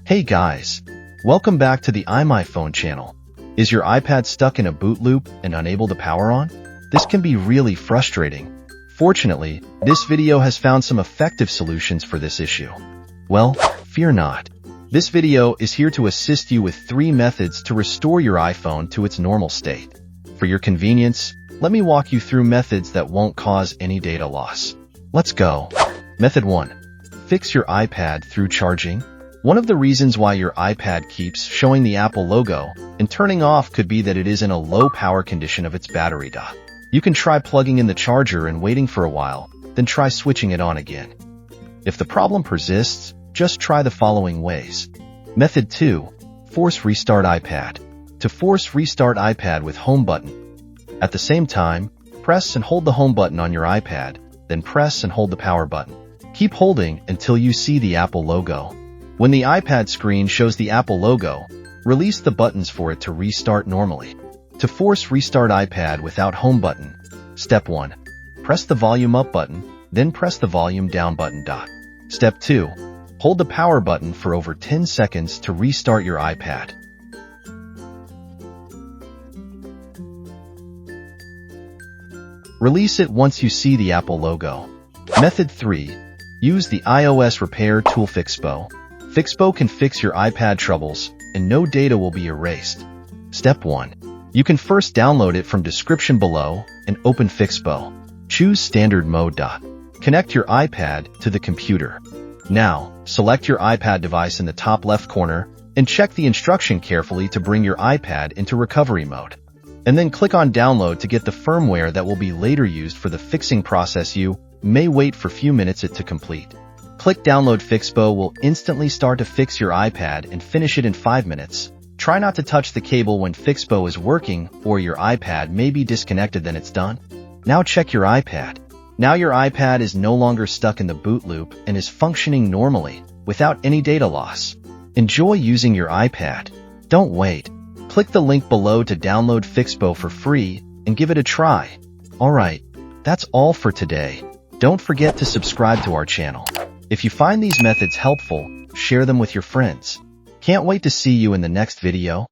Hey guys, welcome back to the iMyFone channel. Is your iPad stuck in a boot loop and unable to power on? This can be really frustrating. Fortunately, this video has found some effective solutions for this issue. Well, fear not. This video is here to assist you with 3 methods to restore your iPhone to its normal state. For your convenience, let me walk you through methods that won't cause any data loss. Let's go. Method 1. Fix your iPad through charging. One of the reasons why your iPad keeps showing the Apple logo and turning off could be that it is in a low power condition of its battery. You can try plugging in the charger and waiting for a while, then try switching it on again. If the problem persists, just try the following ways. Method 2. Force restart iPad. To force restart iPad with home button. At the same time, press and hold the home button on your iPad, then press and hold the power button. Keep holding until you see the Apple logo. When the iPad screen shows the Apple logo, release the buttons for it to restart normally. To force restart iPad without home button, Step 1. Press the volume up button, then press the volume down button. Step 2. Hold the power button for over 10 seconds to restart your iPad. Release it once you see the Apple logo. Method 3. Use the iOS repair Tool-Fixppo. Fixppo can fix your iPad troubles, and no data will be erased. Step 1. You can first download it from description below and open Fixppo. Choose standard mode. Connect your iPad to the computer. Now, select your iPad device in the top left corner and check the instruction carefully to bring your iPad into recovery mode. And then click on download to get the firmware that will be later used for the fixing process. You may wait for a few minutes it to complete. Click download. Fixppo will instantly start to fix your iPad and finish it in 5 minutes. Try not to touch the cable when Fixppo is working or your iPad may be disconnected, then it's done. Now check your iPad. Now your iPad is no longer stuck in the boot loop and is functioning normally without any data loss. Enjoy using your iPad. Don't wait. Click the link below to download Fixppo for free and give it a try. Alright, that's all for today. Don't forget to subscribe to our channel. If you find these methods helpful, share them with your friends. Can't wait to see you in the next video.